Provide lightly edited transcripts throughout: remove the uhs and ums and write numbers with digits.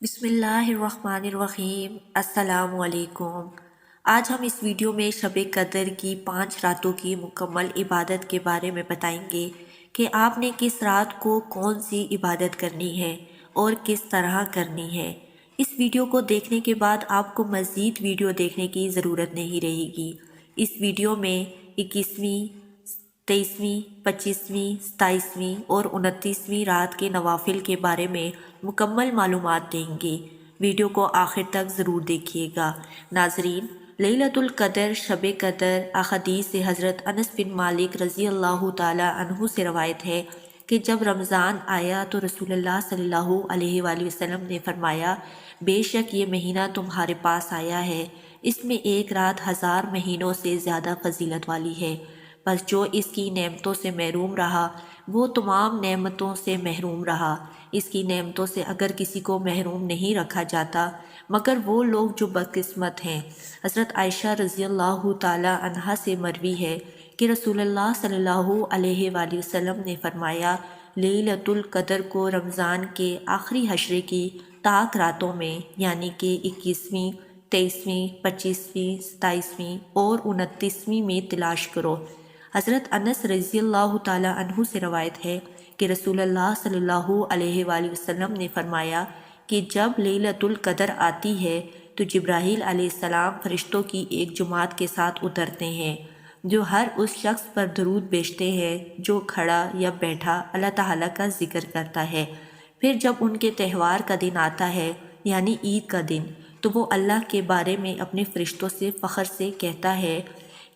بسم اللہ الرحمن الرحیم۔ السلام علیکم۔ آج ہم اس ویڈیو میں شب قدر کی 5 راتوں کی مکمل عبادت کے بارے میں بتائیں گے کہ آپ نے کس رات کو کون سی عبادت کرنی ہے اور کس طرح کرنی ہے۔ اس ویڈیو کو دیکھنے کے بعد آپ کو مزید ویڈیو دیکھنے کی ضرورت نہیں رہے گی۔ اس ویڈیو میں 21ویں، 23ویں، 25ویں، 27ویں اور 29ویں رات کے نوافل کے بارے میں مکمل معلومات دیں گے۔ ویڈیو کو آخر تک ضرور دیکھیے گا۔ ناظرین، لیلۃ القدر شب قدر احادیث سے حضرت انس بن مالک رضی اللہ تعالی عنہ سے روایت ہے کہ جب رمضان آیا تو رسول اللہ صلی اللہ علیہ وآلہ وسلم نے فرمایا، بے شک یہ مہینہ تمہارے پاس آیا ہے، اس میں ایک رات 1000 مہینوں سے زیادہ فضیلت والی ہے، بس جو اس کی نعمتوں سے محروم رہا وہ تمام نعمتوں سے محروم رہا۔ اس کی نعمتوں سے اگر کسی کو محروم نہیں رکھا جاتا مگر وہ لوگ جو بدقسمت ہیں۔ حضرت عائشہ رضی اللہ تعالی عنہا سے مروی ہے کہ رسول اللہ صلی اللہ علیہ وآلہ وسلم نے فرمایا، لیلۃ القدر کو رمضان کے آخری عشرے کی طاق راتوں میں یعنی کہ 21ویں، 23ویں، 25ویں، 27ویں اور 29ویں میں تلاش کرو۔ حضرت انس رضی اللہ تعالی عنہ سے روایت ہے کہ رسول اللہ صلی اللہ علیہ وآلہ وسلم نے فرمایا کہ جب لیلۃ القدر آتی ہے تو جبرائیل علیہ السلام فرشتوں کی ایک جماعت کے ساتھ اترتے ہیں جو ہر اس شخص پر درود بھیجتے ہیں جو کھڑا یا بیٹھا اللہ تعالیٰ کا ذکر کرتا ہے۔ پھر جب ان کے تہوار کا دن آتا ہے یعنی عید کا دن تو وہ اللہ کے بارے میں اپنے فرشتوں سے فخر سے کہتا ہے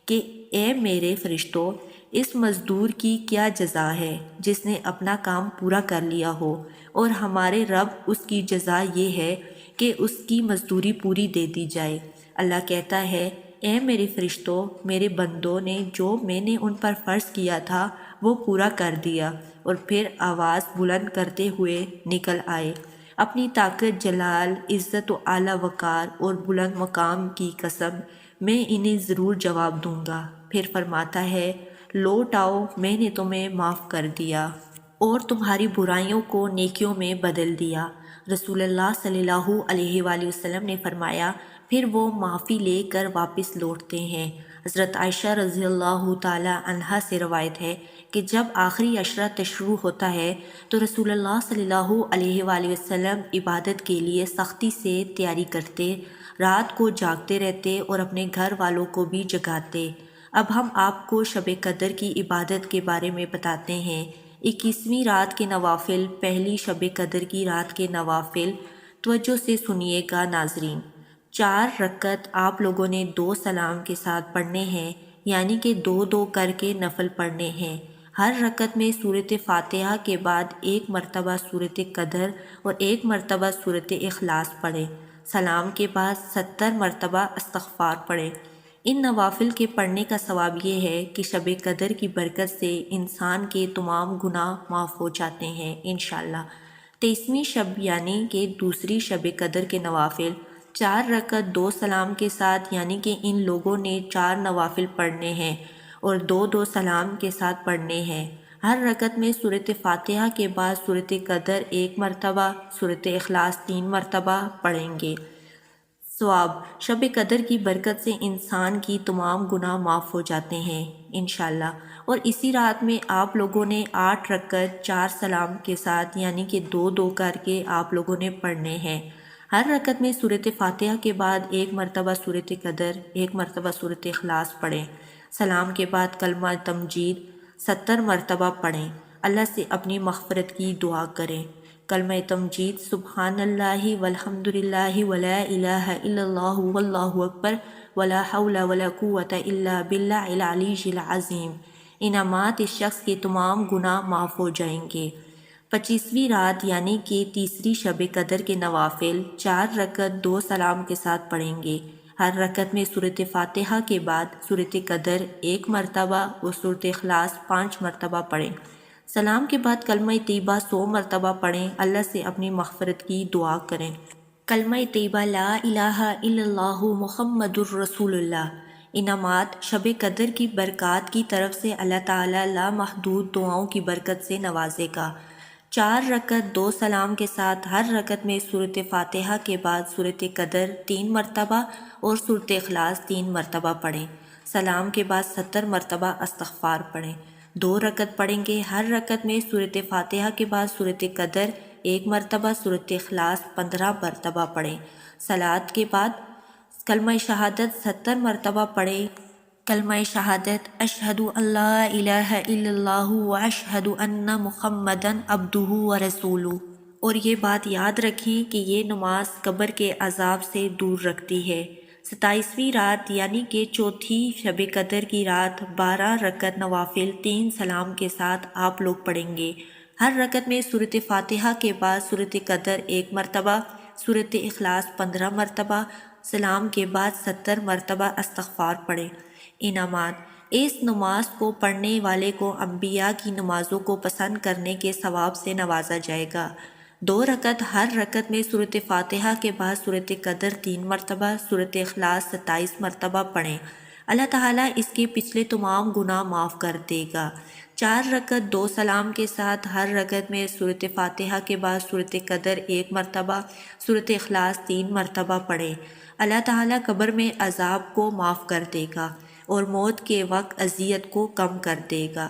کہ اے میرے فرشتوں، اس مزدور کی کیا جزا ہے جس نے اپنا کام پورا کر لیا ہو، اور ہمارے رب اس کی جزا یہ ہے کہ اس کی مزدوری پوری دے دی جائے۔ اللہ کہتا ہے، اے میرے فرشتوں، میرے بندوں نے جو میں نے ان پر فرض کیا تھا وہ پورا کر دیا، اور پھر آواز بلند کرتے ہوئے نکل آئے۔ اپنی طاقت، جلال، عزت و اعلیٰ وقار اور بلند مقام کی قسم، میں انہیں ضرور جواب دوں گا۔ پھر فرماتا ہے، لوٹ آؤ، میں نے تمہیں معاف کر دیا اور تمہاری برائیوں کو نیکیوں میں بدل دیا۔ رسول اللہ صلی اللہ علیہ وآلہ وسلم نے فرمایا، پھر وہ معافی لے کر واپس لوٹتے ہیں۔ حضرت عائشہ رضی اللہ تعالی عنہا سے روایت ہے کہ جب آخری عشرہ شروع ہوتا ہے تو رسول اللہ صلی اللہ علیہ وآلہ وسلم عبادت کے لیے سختی سے تیاری کرتے، رات کو جاگتے رہتے اور اپنے گھر والوں کو بھی جگاتے۔ اب ہم آپ کو شب قدر کی عبادت کے بارے میں بتاتے ہیں۔ 21ویں رات کے نوافل۔ پہلی شب قدر کی رات کے نوافل توجہ سے سنیے گا ناظرین۔ 4 رکعت آپ لوگوں نے 2 سلام کے ساتھ پڑھنے ہیں، یعنی کہ 2 کر کے نفل پڑھنے ہیں۔ ہر رکعت میں سورۃ فاتحہ کے بعد 1 مرتبہ سورۃ قدر اور 1 مرتبہ سورۃ اخلاص پڑھیں۔ سلام کے بعد 70 مرتبہ استغفار پڑھیں۔ ان نوافل کے پڑھنے کا ثواب یہ ہے کہ شب قدر کی برکت سے انسان کے تمام گناہ معاف ہو جاتے ہیں انشاءاللہ۔ 23ویں شب یعنی کہ دوسری شب قدر کے نوافل۔ 4 رکعت 2 سلام کے ساتھ، یعنی کہ ان لوگوں نے 4 نوافل پڑھنے ہیں اور 2 سلام کے ساتھ پڑھنے ہیں۔ ہر رکعت میں سورۃ فاتحہ کے بعد سورۃ قدر 1 مرتبہ، سورۃ اخلاص 3 مرتبہ پڑھیں گے۔ ثواب: شب قدر کی برکت سے انسان کی تمام گناہ معاف ہو جاتے ہیں انشاءاللہ۔ اور اسی رات میں آپ لوگوں نے 8 رکعت 4 سلام کے ساتھ، یعنی کہ 2 کر کے آپ لوگوں نے پڑھنے ہیں۔ ہر رکعت میں سورۃ فاتحہ کے بعد 1 مرتبہ سورۃ قدر، 1 مرتبہ سورۃ اخلاص پڑھیں۔ سلام کے بعد کلمہ تمجید 70 مرتبہ پڑھیں۔ اللہ سے اپنی مغفرت کی دعا کریں۔ کلمہ تمجید: سبحان اللہ والحمد للہ ولا الہ الا اللہ واللہ اکبر ولا حول ولا قوة الا باللہ العلی العظیم۔ انعامات: اس شخص کے تمام گناہ معاف ہو جائیں گے۔ 25ویں رات یعنی کہ تیسری شب قدر کے نوافل۔ 4 رکعت 2 سلام کے ساتھ پڑھیں گے۔ ہر رکعت میں سورۃ فاتحہ کے بعد سورۃ قدر 1 مرتبہ اور سورۃ اخلاص 5 مرتبہ پڑھیں۔ سلام کے بعد کلمہ طیبہ 100 مرتبہ پڑھیں۔ اللہ سے اپنی مغفرت کی دعا کریں۔ کلمہ طیبہ لا الہ الا اللہ محمد الرسول اللہ۔ انعامات: شب قدر کی برکات کی طرف سے اللہ تعالیٰ لامحدود دعاؤں کی برکت سے نوازے گا۔ 4 رکعت 2 سلام کے ساتھ ہر رکعت میں سورۃ فاتحہ کے بعد سورۃ قدر 3 مرتبہ اور سورۃ اخلاص 3 مرتبہ پڑھیں۔ سلام کے بعد 70 مرتبہ استغفار پڑھیں۔ 2 رکعت پڑھیں گے، ہر رکعت میں سورۃ فاتحہ کے بعد سورۃ قدر 1 مرتبہ، سورۃ اخلاص 15 مرتبہ پڑھیں۔ صلوات کے بعد کلمہ شہادت 70 مرتبہ پڑھیں۔ کلمہ شہادت اشہد ان لا الہ الا اللہ و اشہد ان محمدن عبدہ و رسولہ، اور یہ بات یاد رکھیں کہ یہ نماز قبر کے عذاب سے دور رکھتی ہے۔ 27ویں رات یعنی کہ چوتھی شب قدر کی رات 12 رکعت نوافل 3 سلام کے ساتھ آپ لوگ پڑھیں گے۔ ہر رکعت میں سورۃ فاتحہ کے بعد سورۃ قدر 1 مرتبہ، سورۃ اخلاص 15 مرتبہ، سلام کے بعد 70 مرتبہ استغفار پڑھیں۔ انعامات: اس نماز کو پڑھنے والے کو انبیاء کی نمازوں کو پسند کرنے کے ثواب سے نوازا جائے گا۔ 2 رکعت، ہر رکعت میں سورۃ فاتحہ کے بعد سورۃ قدر 3 مرتبہ، سورۃ اخلاص 27 مرتبہ پڑھیں۔ اللہ تعالیٰ اس کے پچھلے تمام گناہ معاف کر دے گا۔ 4 رکعت 2 سلام کے ساتھ ہر رکعت میں سورۃ فاتحہ کے بعد سورۃ قدر 1 مرتبہ، سورۃ اخلاص 3 مرتبہ پڑھیں۔ اللہ تعالیٰ قبر میں عذاب کو معاف کر دے گا اور موت کے وقت اذیت کو کم کر دے گا۔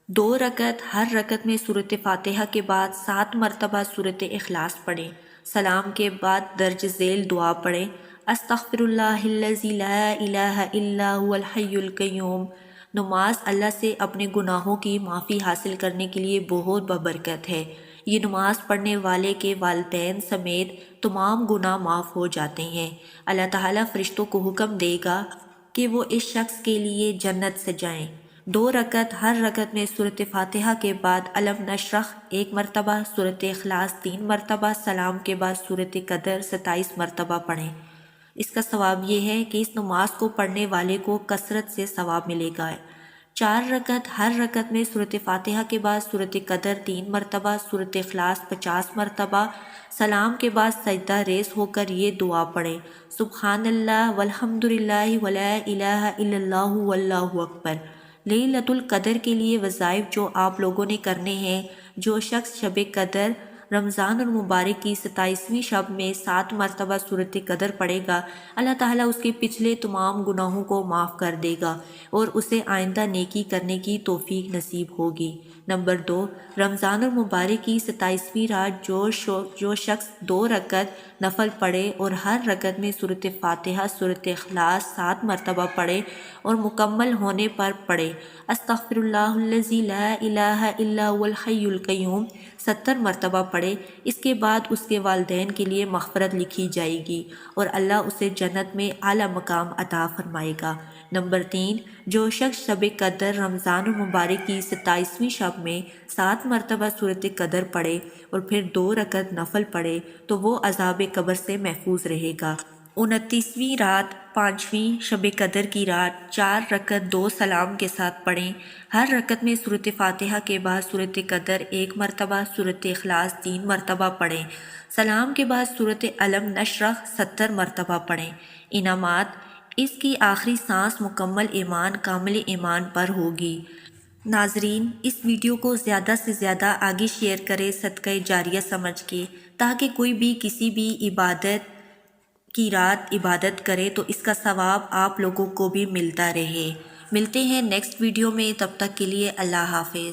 2 رکعت، ہر رکعت میں سورۃ فاتحہ کے بعد 7 مرتبہ سورۃ اخلاص پڑھیں۔ سلام کے بعد درج ذیل دعا پڑھیں: استغفر اللہ الذی لا الہ الا هو الحی القیوم۔ نماز اللہ سے اپنے گناہوں کی معافی حاصل کرنے کے لیے بہت بابرکت ہے۔ یہ نماز پڑھنے والے کے والدین سمیت تمام گناہ معاف ہو جاتے ہیں۔ اللہ تعالیٰ فرشتوں کو حکم دے گا کہ وہ اس شخص کے لیے جنت سجائیں۔ 2 رکعت، ہر رکعت میں سورۃ فاتحہ کے بعد علم نشرح 1 مرتبہ، سورۃ اخلاص 3 مرتبہ، سلام کے بعد سورۃ قدر 27 مرتبہ پڑھیں۔ اس کا ثواب یہ ہے کہ اس نماز کو پڑھنے والے کو کثرت سے ثواب ملے گا۔ 4 رکعت، ہر رکعت میں سورۃ فاتحہ کے بعد سورۃ قدر 3 مرتبہ، سورۃ اخلاص 50 مرتبہ، سلام کے بعد سجدہ ریز ہو کر یہ دعا پڑھیں: سبحان اللہ والحمد للہ ولا الہ الا اللہ واللہ اکبر۔ لیلۃ القدر کے لیے وظائف جو آپ لوگوں نے کرنے ہیں: جو شخص شب قدر رمضان المبارک کی 27ویں شب میں 7 مرتبہ سورۃ قدر پڑھے گا، اللہ تعالیٰ اس کے پچھلے تمام گناہوں کو معاف کر دے گا اور اسے آئندہ نیکی کرنے کی توفیق نصیب ہوگی۔ نمبر 2، رمضان المبارک کی 27ویں رات جو شخص 2 رکعت نفل پڑھے اور ہر رکعت میں سورۃ فاتحہ سورۃ اخلاص 7 مرتبہ پڑھے اور مکمل ہونے پر پڑھے استغفر اللہ الذی لا الہ الا هو الحی القیوم 70 مرتبہ پڑھے، اس کے بعد اس کے والدین کے لیے مغفرت لکھی جائے گی اور اللہ اسے جنت میں اعلیٰ مقام عطا فرمائے گا۔ نمبر 3، جو شخص شب قدر رمضان المبارک کی 27ویں شب میں 7 مرتبہ سورۃ قدر پڑھے اور پھر 2 رکعت نفل پڑھے تو وہ عذاب قبر سے محفوظ رہے گا۔ 29ویں رات 5ویں شب قدر کی رات 4 رکعت 2 سلام کے ساتھ پڑھیں۔ ہر رکعت میں سورۃ فاتحہ کے بعد سورۃ قدر 1 مرتبہ، سورۃ اخلاص 3 مرتبہ پڑھیں۔ سلام کے بعد سورۃ علم نشرح 70 مرتبہ پڑھیں۔ انعامات: اس کی آخری سانس مکمل ایمان کامل ایمان پر ہوگی۔ ناظرین، اس ویڈیو کو زیادہ سے زیادہ آگے شیئر کریں صدقہ جاریہ سمجھ کے، تاکہ کوئی بھی کسی بھی عبادت کی رات عبادت کرے تو اس کا ثواب آپ لوگوں کو بھی ملتا رہے۔ ملتے ہیں نیکسٹ ویڈیو میں، تب تک کے لیے اللہ حافظ۔